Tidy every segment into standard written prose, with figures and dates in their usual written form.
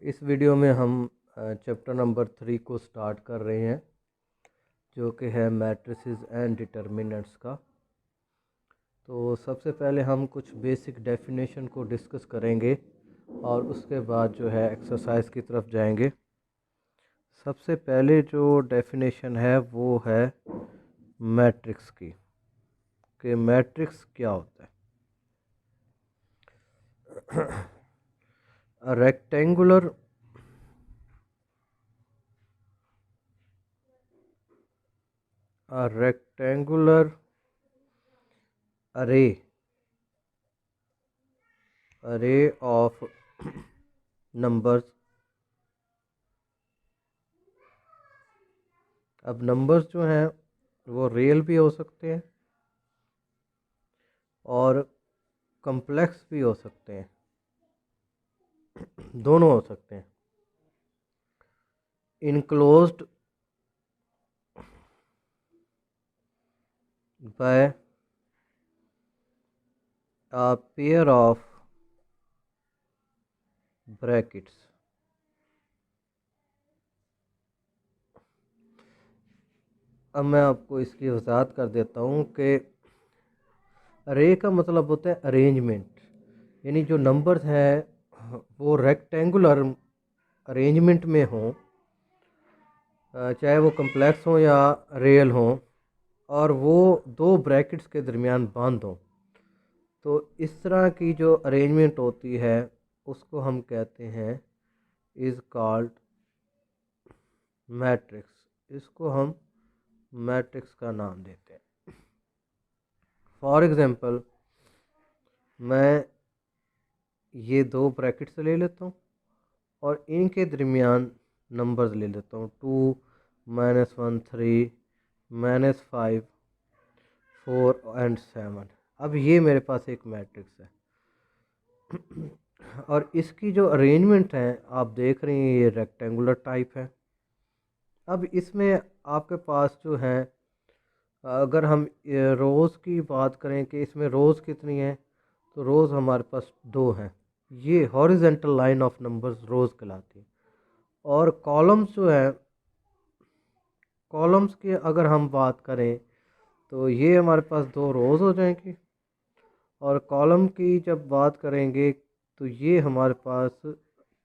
इस वीडियो में हम चैप्टर नंबर 3 को स्टार्ट कर रहे हैं, जो कि है मैट्रिसेस एंड डिटर्मिनेंट्स का। तो सबसे पहले हम कुछ बेसिक डेफिनेशन को डिस्कस करेंगे और उसके बाद जो है एक्सरसाइज की तरफ जाएंगे। सबसे पहले जो डेफिनेशन है वो है मैट्रिक्स की, कि मैट्रिक्स क्या होता है। Rectangular array of numbers। अब नंबर्स जो हैं वो रियल भी हो सकते हैं और कम्प्लेक्स भी हो सकते हैं, दोनों हो सकते हैं। Enclosed bye a pair of brackets। अब मैं आपको इसकी वजाहत कर देता हूँ कि अरे का मतलब होता है अरेंजमेंट, यानी जो नंबर्स हैं वो रेक्टेंगुलर अरेंजमेंट में हों, चाहे वो कम्प्लेक्स हों या रियल हों, और वो दो ब्रैकेट्स के दरमियान बंद हों। तो इस तरह की जो अरेंजमेंट होती है उसको हम कहते हैं इज़ कॉल्ड मैट्रिक्स। इसको हम मैट्रिक्स का नाम देते हैं। फॉर एग्ज़ाम्पल, मैं ये दो ब्रैकेट्स ले लेता हूँ और इनके दरमियान नंबर्स ले लेता हूँ 2, -1, 3, -5, 4 एंड 7। अब ये मेरे पास एक मैट्रिक्स है और इसकी जो अरेंजमेंट है आप देख रहे हैं, ये रेक्टेंगुलर टाइप है। अब इसमें आपके पास जो है, अगर हम रोज़ की बात करें कि इसमें रोज़ कितनी है, तो रोज़ हमारे पास 2 हैं। ये हॉरिजेंटल लाइन ऑफ नंबर्स रोज़ कहलाती है। और कॉलम्स जो है, कॉलम्स की अगर हम बात करें तो ये हमारे पास 2 रोज़ हो जाएंगी, और कॉलम की जब बात करेंगे तो ये हमारे पास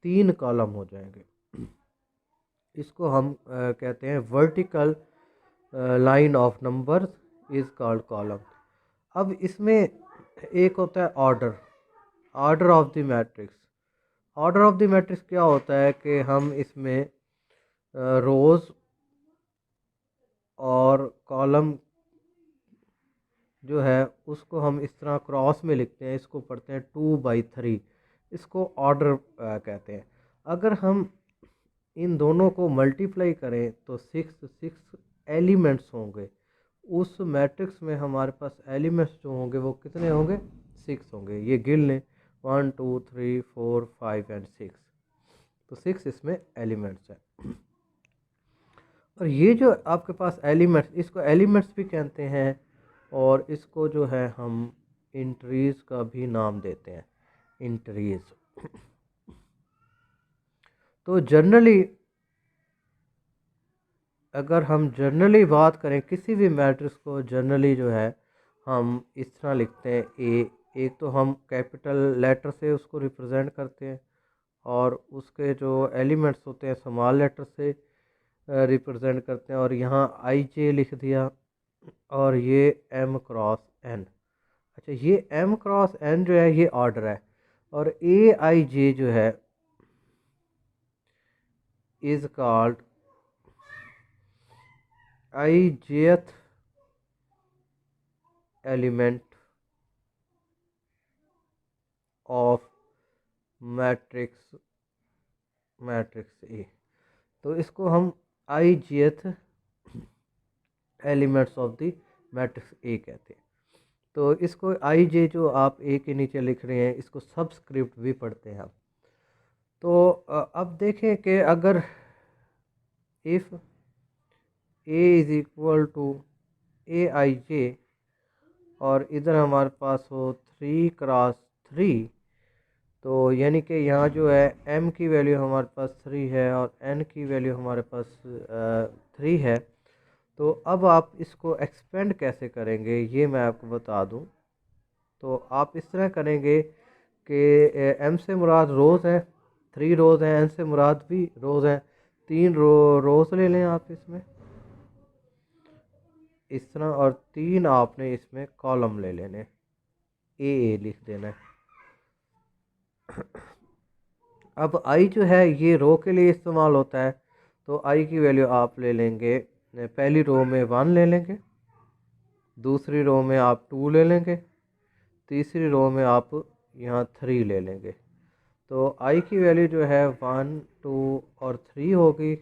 3 कॉलम हो जाएंगे। इसको हम कहते हैं vertical line of numbers is called column. अब इसमें एक होता है order of the matrix. Order of the matrix क्या होता है कि हम इसमें रोज़ और कॉलम जो है उसको हम इस तरह क्रॉस में लिखते हैं, इसको पढ़ते हैं 2/3। इसको ऑर्डर कहते हैं। अगर हम इन दोनों को मल्टीप्लाई करें तो 6 एलिमेंट्स होंगे उस मैट्रिक्स में। हमारे पास एलिमेंट्स जो होंगे वो कितने होंगे? 6 होंगे। ये गिन लें, 1 2 3 4 5 एंड 6। तो 6 इसमें एलिमेंट्स हैं। और ये जो आपके पास एलिमेंट्स, इसको एलिमेंट्स भी कहते हैं और इसको जो है हम इंट्रीज का भी नाम देते हैं, इंट्रीज। तो जनरली अगर हम जनरली बात करें किसी भी मैट्रिक्स को, जनरली जो है हम इस तरह लिखते हैं ए। एक तो हम कैपिटल लेटर से उसको रिप्रेजेंट करते हैं और उसके जो एलिमेंट्स होते हैं स्मॉल लेटर से रिप्रेजेंट करते हैं, और यहाँ आई जे लिख दिया और ये एम क्रॉस एन। अच्छा, ये एम क्रॉस एन जो है ये ऑर्डर है, और ए आई जे जो है इज कॉल्ड आई जेथ एलिमेंट ऑफ मैट्रिक्स ए। तो इसको हम आई जेथ elements of the matrix A कहते हैं। तो इसको आई जे जो आप ए के नीचे लिख रहे हैं, इसको सबस्क्रिप्ट भी पढ़ते हैं आप। तो अब देखें कि अगर if A is equal to A I J और इधर हमारे पास हो 3 क्रॉस 3, तो यानी कि यहाँ जो है m की वैल्यू हमारे पास 3 है और n की वैल्यू हमारे पास 3 है। तो अब आप इसको एक्सपेंड कैसे करेंगे ये मैं आपको बता दूं। तो आप इस तरह करेंगे कि m से मुराद रोज़ है, 3 रोज़ हैं, n से मुराद भी रोज़ हैं, 3 रोज़ ले लें आप इसमें इस तरह, और 3 आपने इसमें कॉलम ले लेने, ए लिख देना है। अब आई जो है ये रो के लिए इस्तेमाल होता है, तो आई की वैल्यू आप ले लेंगे, पहली रो में 1 ले लेंगे, दूसरी रो में आप 2 ले लेंगे, तीसरी रो में आप यहाँ 3 ले लेंगे। तो आई की वैल्यू जो है 1 2 और 3 होगी,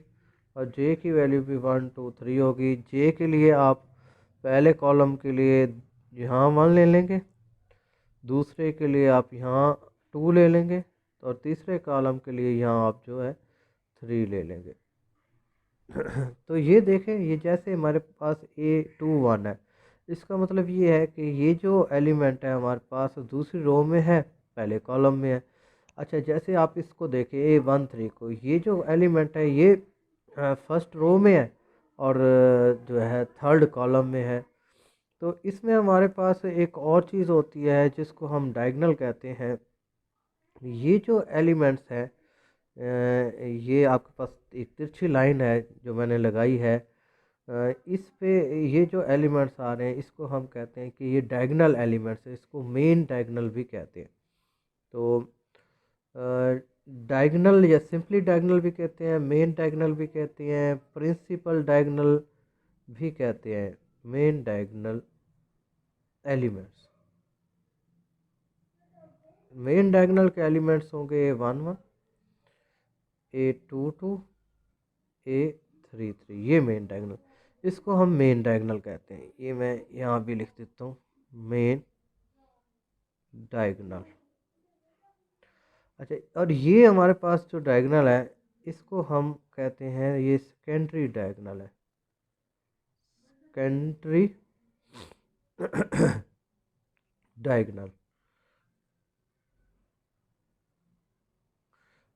और जे की वैल्यू भी 1 2 3 होगी। जे के लिए आप पहले कॉलम के लिए यहाँ 1 ले लेंगे, दूसरे के लिए आप यहाँ 2 ले लेंगे, और तीसरे कॉलम के लिए यहाँ आप जो है 3 ले लेंगे। तो ये देखें, ये जैसे हमारे पास A21 है, इसका मतलब ये है कि ये जो एलिमेंट है हमारे पास दूसरी रो में है, पहले कॉलम में है। अच्छा, जैसे आप इसको देखें A13 को, ये जो एलिमेंट है ये फर्स्ट रो में है और जो है थर्ड कॉलम में है। तो इसमें हमारे पास एक और चीज़ होती है जिसको हम डायगोनल कहते हैं। ये जो एलिमेंट्स है, ये आपके पास एक तिरछी लाइन है जो मैंने लगाई है, इस पे ये जो एलिमेंट्स आ रहे हैं इसको हम कहते हैं कि ये डायगोनल एलिमेंट्स है, इसको मेन डायगोनल भी कहते हैं। तो डायगोनल या सिंपली डायगोनल भी कहते हैं, मेन डायगोनल भी कहते हैं, प्रिंसिपल डायगोनल भी कहते हैं। Main diagonal elements, main diagonal के एलिमेंट्स होंगे A11 A22 A33, ये मेन डायगोनल, इसको हम मेन डायगोनल कहते हैं। ये मैं यहाँ भी लिख देता हूँ, मेन डायगोनल। अच्छा, और ये हमारे पास जो डायगोनल है इसको हम कहते हैं, ये सेकेंडरी डायगोनल है, सेकेंडरी डायगोनल।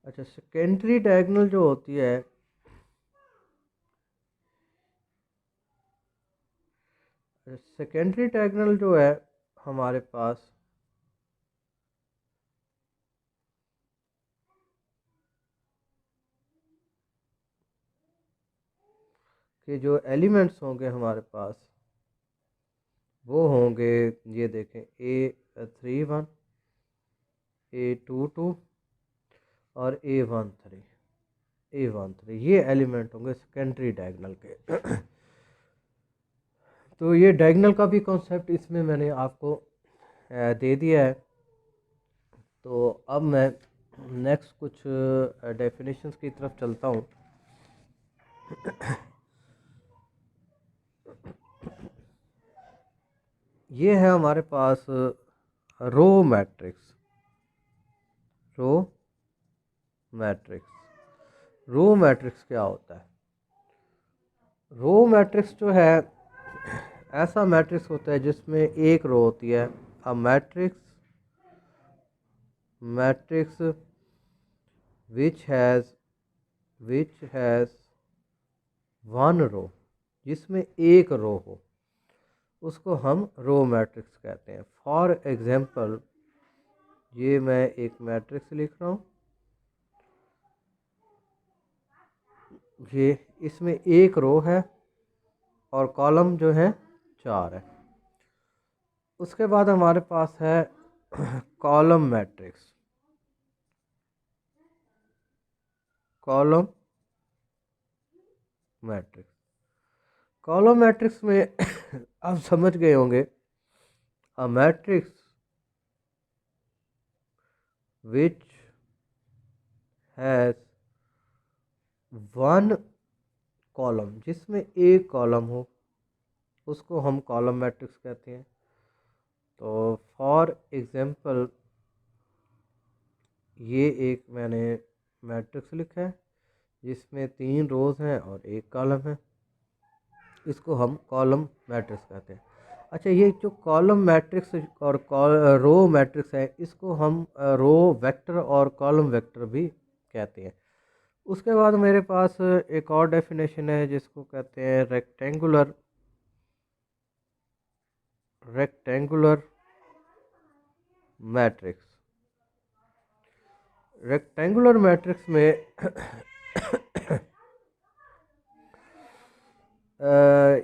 अच्छा, सेकेंडरी डायगोनल जो होती है, सेकेंडरी डायगोनल जो है हमारे पास के जो एलिमेंट्स होंगे हमारे पास वो होंगे, ये देखें A31 A22 और A13 ये एलिमेंट होंगे सेकेंडरी डायगोनल के। तो ये डायगोनल का भी कॉन्सेप्ट इसमें मैंने आपको दे दिया है। तो अब मैं नेक्स्ट कुछ डेफिनेशंस की तरफ चलता हूँ। ये है हमारे पास row matrix, row matrix. Row matrix क्या होता है? रो मैट्रिक्स जो है ऐसा मैट्रिक्स होता है जिसमें एक रो होती है। A matrix which has one row, जिसमें एक रो हो, उसको हम रो मैट्रिक्स कहते हैं। फॉर एग्जांपल, ये मैं एक मैट्रिक्स लिख रहा हूँ, ये इसमें एक रो है और कॉलम जो है 4 है। उसके बाद हमारे पास है column matrix, column matrix. Column matrix में आप समझ गए होंगे, अ matrix which has one column, जिसमें एक कॉलम हो, उसको हम कॉलम मैट्रिक्स कहते हैं। तो फॉर एग्जांपल, ये एक मैंने मैट्रिक्स लिखा है जिसमें 3 रोज़ हैं और एक कॉलम है, इसको हम कॉलम मैट्रिक्स कहते हैं। अच्छा, ये जो कॉलम मैट्रिक्स और रो मैट्रिक्स है, इसको हम रो वेक्टर और कॉलम वेक्टर भी कहते हैं। उसके बाद मेरे पास एक और डेफिनेशन है जिसको कहते हैं रेक्टेंगुलर मैट्रिक्स। रेक्टेंगुलर मैट्रिक्स में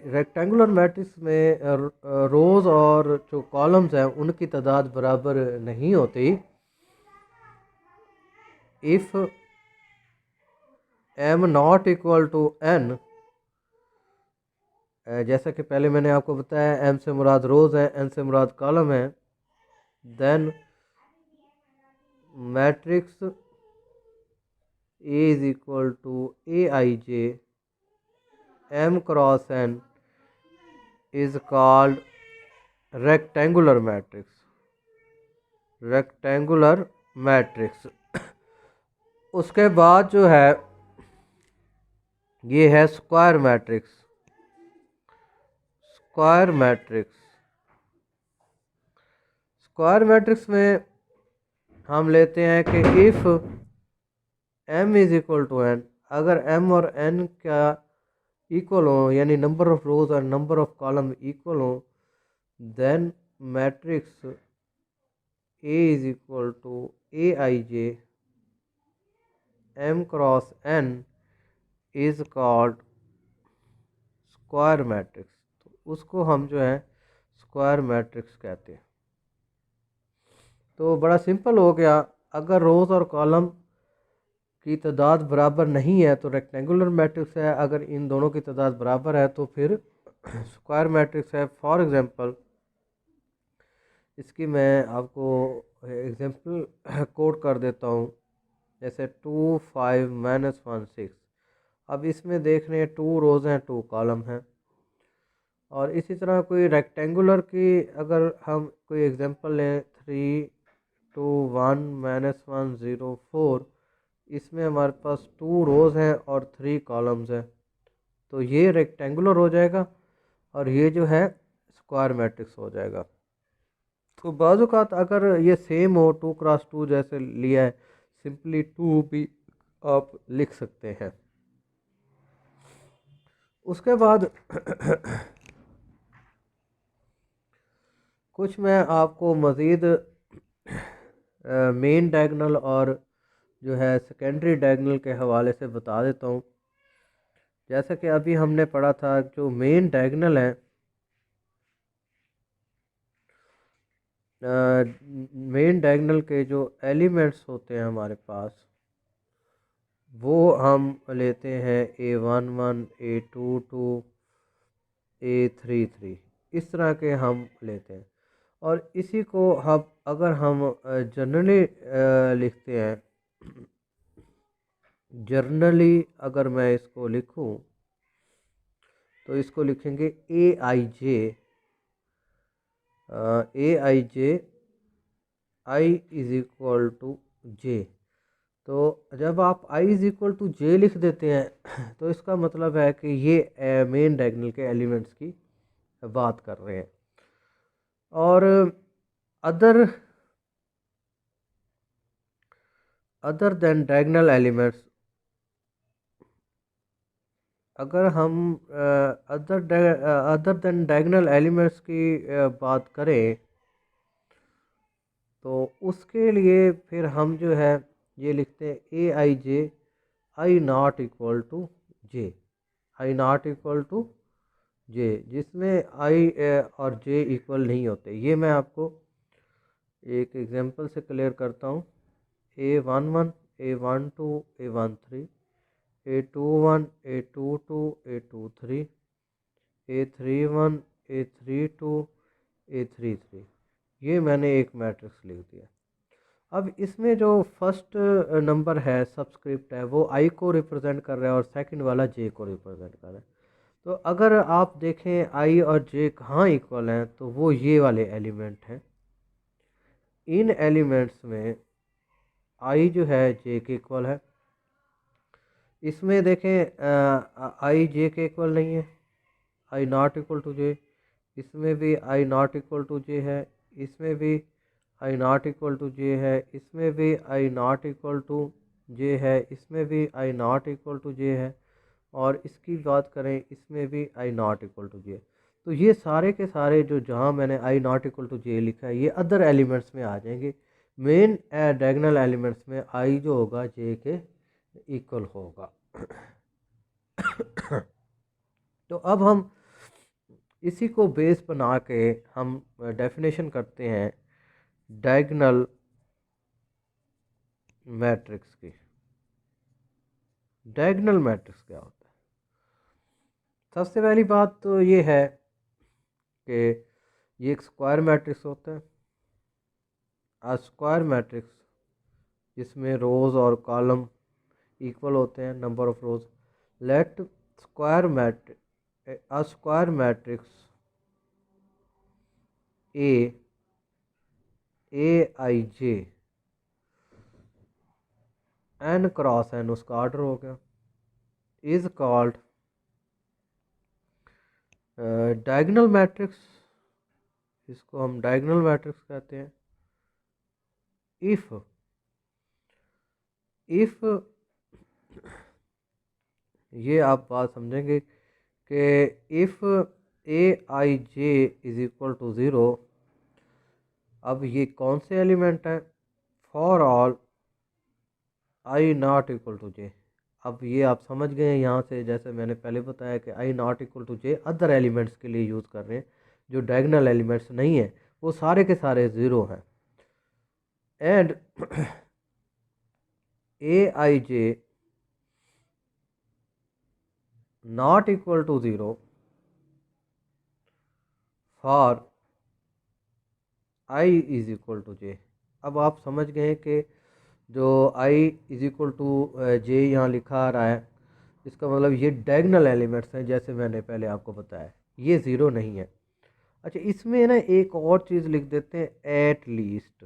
रेक्टेंगुलर मैट्रिक्स में रोज और जो कॉलम्स हैं उनकी तादाद बराबर नहीं होती। If m not equal to n, जैसा कि पहले मैंने आपको बताया m से मुराद रोज है, n से मुराद कॉलम है, then matrix A is equal to aij m cross n is called rectangular matrix. उसके बाद जो है ये है स्क्वायर मैट्रिक्स। स्क्वायर मैट्रिक्स में हम लेते हैं कि if m is equal to n, अगर m और n का इक्वल हो, यानी नंबर ऑफ रोज और नंबर ऑफ कॉलम इक्वल हो, then matrix A is equal to aij m cross n is called square matrix. तो उसको हम जो है स्क्वायर मैट्रिक्स कहते हैं। तो बड़ा सिंपल हो गया। अगर रोज और कॉलम की तादाद बराबर नहीं है तो रेक्टेंगुलर मैट्रिक्स है, अगर इन दोनों की तादाद बराबर है तो फिर स्क्वायर मैट्रिक्स है। फॉर एग्जांपल इसकी मैं आपको एग्जांपल कोड कर देता हूँ, जैसे 2 5 -1 6। अब इसमें देख रहे हैं 2 रोज़ हैं 2 कॉलम हैं। और इसी तरह कोई रेक्टेंगुलर की अगर हम कोई एग्जांपल लें 3 2 1 -1 0 4, इसमें हमारे पास 2 रोज़ हैं और 3 कॉलम्स हैं, तो ये रेक्टेंगुलर हो जाएगा और ये जो है स्क्वायर मैट्रिक्स हो जाएगा। तो बाज़ औक़ात अगर ये सेम हो 2 क्रॉस 2 जैसे लिया है, सिंपली 2 भी आप लिख सकते हैं। उसके बाद कुछ मैं आपको मज़ीद मेन डायगोनल और जो है सेकेंडरी डायगोनल के हवाले से बता देता हूँ। जैसा कि अभी हमने पढ़ा था, जो मेन डायगोनल है, मेन डायगोनल के जो एलिमेंट्स होते हैं हमारे पास, वो हम लेते हैं A11 A22 A33, इस तरह के हम लेते हैं। और इसी को हम अगर हम जनरली लिखते हैं, जर्नली अगर मैं इसको लिखूं तो इसको लिखेंगे AIJ I is equal to J। तो जब आप I is equal to J लिख देते हैं तो इसका मतलब है कि ये मेन डायगोनल के एलिमेंट्स की बात कर रहे हैं। और अदर देन डायगोनल एलिमेंट्स, अगर हम अदर देन डायगोनल एलिमेंट्स की बात करें तो उसके लिए फिर हम जो है ये लिखते हैं AIJ I not equal to J, I not equal to J, जिसमें I और J इक्वल नहीं होते। ये मैं आपको एक एग्जांपल से क्लियर करता हूँ। A11 A12 A13 A21 A22 A23 A31 A32 A33, ये मैंने एक मैट्रिक्स लिख दिया। अब इसमें जो फर्स्ट नंबर है सबस्क्रिप्ट है वो I को रिप्रेजेंट कर रहा है और सेकंड वाला J को रिप्रेजेंट कर रहा है। तो अगर आप देखें I और J कहाँ इक्वल हैं, तो वो ये वाले एलिमेंट हैं। इन एलिमेंट्स में I जो है J के इक्वल है। इसमें देखें I J के इक्वल नहीं है, I not equal to J। इसमें भी I not equal to J है, इसमें भी I not equal to J है, इसमें भी I not equal to J है, इसमें भी I not equal to J है, और इसकी बात करें इसमें भी I not equal to J. तो ये सारे के सारे जो जहाँ मैंने I not equal to J लिखा है ये अदर एलिमेंट्स में आ जाएंगे। मेन डायगोनल एलिमेंट्स में आई जो होगा जे के इक्वल होगा। तो अब हम इसी को बेस बना के हम डेफिनेशन करते हैं डायगोनल मैट्रिक्स की। डायगोनल मैट्रिक्स क्या होता है? सबसे पहली बात तो ये है कि ये एक स्क्वायर मैट्रिक्स होता है। आ स्क्वायर मैट्रिक्स जिसमें रोज और कॉलम इक्वल होते हैं, number of rows. Let square matrix a square matrix aij n cross n उसका ऑर्डर हो गया, इज कॉल्ड डायगोनल मैट्रिक्स। इसको हम डायगोनल मैट्रिक्स कहते हैं। इफ ये आप बात समझेंगे कि if A I J is equal to zero, अब ये कौन से एलिमेंट हैं? For all I not equal to J. अब ये आप समझ गए हैं यहाँ से, जैसे मैंने पहले बताया कि I not equal to J other elements के लिए यूज़ कर रहे हैं, जो डायगोनल एलिमेंट्स नहीं है वो सारे के सारे ज़ीरो हैं। And A I J not equal to zero for I is equal to J. अब आप समझ गए कि जो I is equal to J यहाँ लिखा आ रहा है, इसका मतलब ये डायगोनल एलिमेंट्स हैं, जैसे मैंने पहले आपको बताया ये ज़ीरो नहीं है। अच्छा, इसमें ना एक और चीज़ लिख देते हैं, at least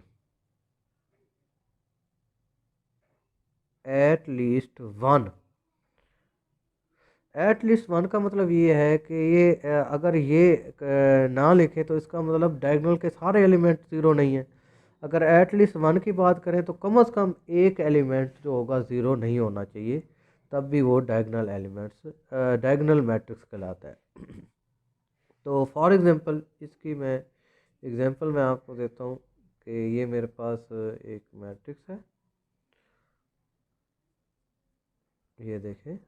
one. At least one का मतलब ये है कि ये अगर ये ना लिखे तो इसका मतलब डायगोनल के सारे एलिमेंट ज़ीरो नहीं है। अगर एट लीस्ट वन की बात करें तो कम से कम एक एलिमेंट जो होगा ज़ीरो नहीं होना चाहिए, तब भी वो डायगोनल एलिमेंट्स डायगोनल मैट्रिक्स कहलाता है। तो फॉर एग्जांपल इसकी मैं एग्जांपल मैं आपको देता हूँ कि ये मेरे पास एक मैट्रिक्स है, ये देखें,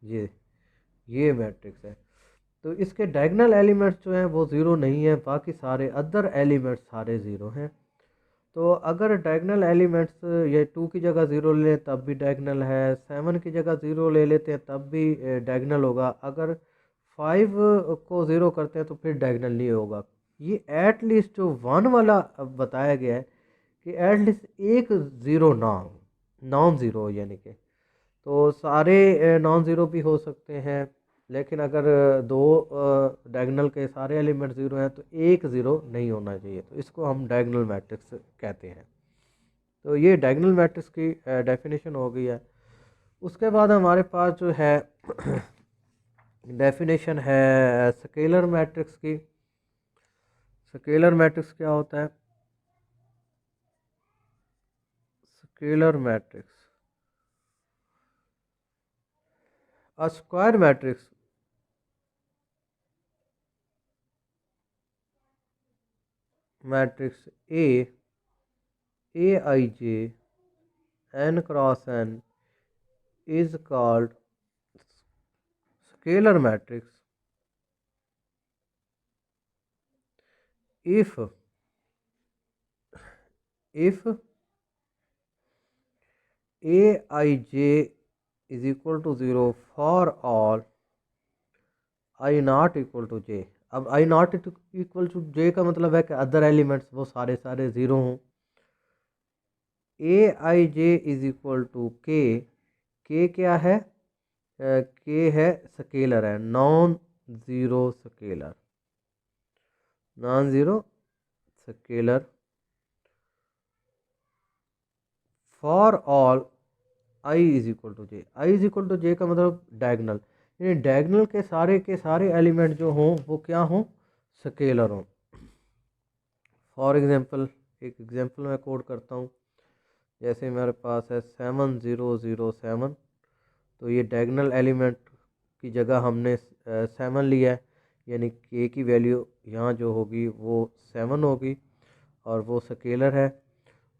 ये मैट्रिक्स है। तो इसके डायगोनल एलिमेंट्स जो हैं वो ज़ीरो नहीं है, बाकी सारे अदर एलिमेंट्स सारे ज़ीरो हैं। तो अगर डायगोनल एलिमेंट्स ये टू की जगह ज़ीरो ले लें तब भी डायगोनल है, सेवन की जगह ज़ीरो ले लेते हैं तब भी डायगोनल होगा, अगर फाइव को ज़ीरो करते हैं तो फिर डायगोनल नहीं होगा। ये एट लीस्ट जो वन वाला बताया गया है कि एट लीस्ट एक ज़ीरो ना हो, नॉन ज़ीरो, यानी कि तो सारे नॉन ज़ीरो भी हो सकते हैं, लेकिन अगर दो डायगोनल के सारे एलिमेंट ज़ीरो हैं तो एक ज़ीरो नहीं होना चाहिए, तो इसको हम डायगोनल मैट्रिक्स कहते हैं। तो ये डायगोनल मैट्रिक्स की डेफिनेशन हो गई है। उसके बाद हमारे पास जो है डेफिनेशन है स्केलर मैट्रिक्स की। स्केलर मैट्रिक्स क्या होता है? Scalar matrix a square matrix matrix A I J n cross n is called scalar matrix if aij is equal to zero for all i not equal to j। अब i not equal to j का मतलब है कि other elements वो सारे सारे zero हों। A I J is equal to K क्या है? के है स्केलर, है non zero scalar, non zero scalar for all I is equal to J. I is equal to J का मतलब डायगोनल, यानी डायगोनल के सारे एलिमेंट जो हों वो क्या हों? स्केलर हों। फॉर एग्ज़ाम्पल एक एग्ज़ाम्पल मैं कोड करता हूँ। जैसे मेरे पास है 7007, तो ये डायगोनल एलिमेंट की जगह हमने 7 लिया है, यानी के की वैल्यू यहाँ जो होगी वो 7 होगी और वो स्केलर है,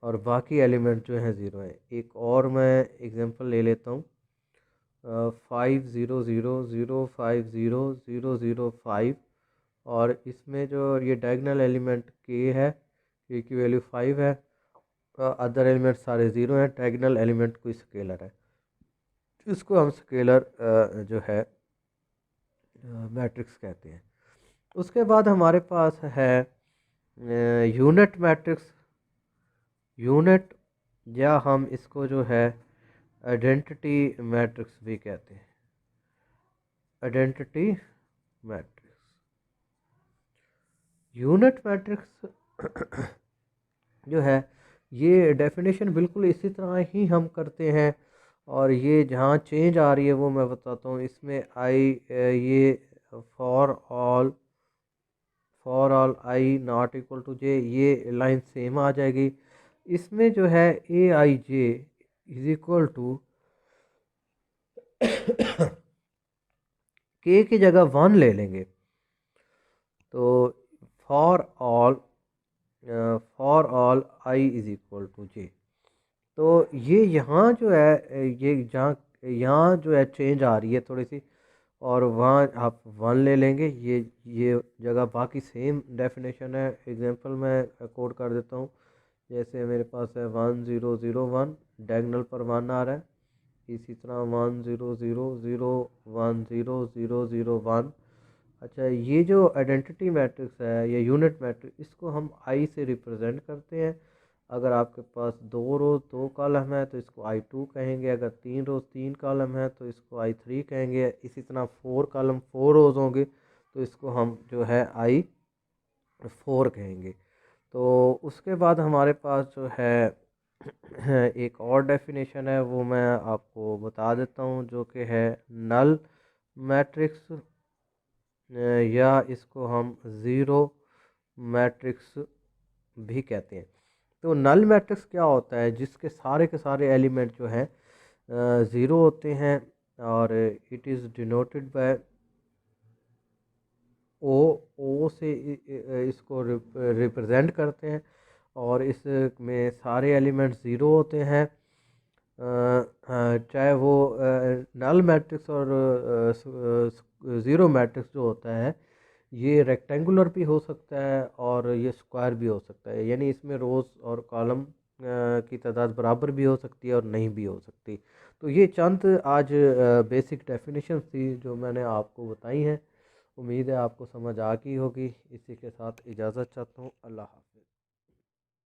और बाकी एलिमेंट जो हैं 0 है। एक और मैं एग्जांपल ले लेता हूँ, 5000500005, और इसमें जो ये डायगोनल एलिमेंट के है, के की वैल्यू 5 है, अदर एलिमेंट सारे 0 हैं, डायगोनल एलिमेंट कोई स्केलर है, इसको हम स्केलर जो है मैट्रिक्स कहते हैं। उसके बाद हमारे पास है यूनिट मैट्रिक्स। यूनिट, या हम इसको जो है आइडेंटिटी मैट्रिक्स भी कहते हैं। आइडेंटिटी मैट्रिक्स, यूनिट मैट्रिक्स जो है, ये डेफिनेशन बिल्कुल इसी तरह ही हम करते हैं, और ये जहाँ चेंज आ रही है वो मैं बताता हूँ। इसमें आई ये for all I not equal to J, ये लाइन सेम आ जाएगी। इसमें जो है A I J is equal to K की जगह 1 ले लेंगे, तो for all I is equal to J. तो ये यहाँ जो है, ये जहाँ यहाँ जो है चेंज आ रही है थोड़ी सी, और वहाँ आप 1 ले लेंगे, ये जगह बाकी सेम डेफिनेशन है। एग्जांपल मैं कोड कर देता हूँ। जैसे मेरे पास है 1001, डायगोनल पर 1 आ रहा है, इसी तरह 1000100001। अच्छा, ये जो आइडेंटिटी मैट्रिक्स है या यूनिट मैट्रिक्स, इसको हम आई से रिप्रेजेंट करते हैं। अगर आपके पास 2 रोज़ 2 कॉलम है तो इसको I2 कहेंगे, अगर 3 रोज़ 3 कॉलम है तो इसको I3 कहेंगे, इसी तरह 4 कॉलम 4 रोज़ होंगे तो इसको हम जो है I4 कहेंगे। तो उसके बाद हमारे पास जो है एक और डेफिनेशन है, वो मैं आपको बता देता हूँ, जो कि है नल मैट्रिक्स, या इसको हम ज़ीरो मैट्रिक्स भी कहते हैं। तो नल मैट्रिक्स क्या होता है, जिसके सारे के सारे एलिमेंट जो हैं 0 होते हैं, और इट इज़ डिनोटेड बाय ओ से इसको रिप्रेजेंट करते हैं, और इसमें सारे एलिमेंट 0 होते हैं। चाहे वो नल मैट्रिक्स और ज़ीरो मैट्रिक्स जो होता है, ये रेक्टेंगुलर भी हो सकता है और ये स्क्वायर भी हो सकता है, यानी इसमें रोज़ और कॉलम की तादाद बराबर भी हो सकती है और नहीं भी हो सकती। तो ये चंद आज बेसिक डेफिनेशन थी जो मैंने आपको बताई हैं। उम्मीद है आपको समझ आ गई होगी। इसी के साथ इजाज़त चाहता हूँ। अल्लाह हाफ़िज़।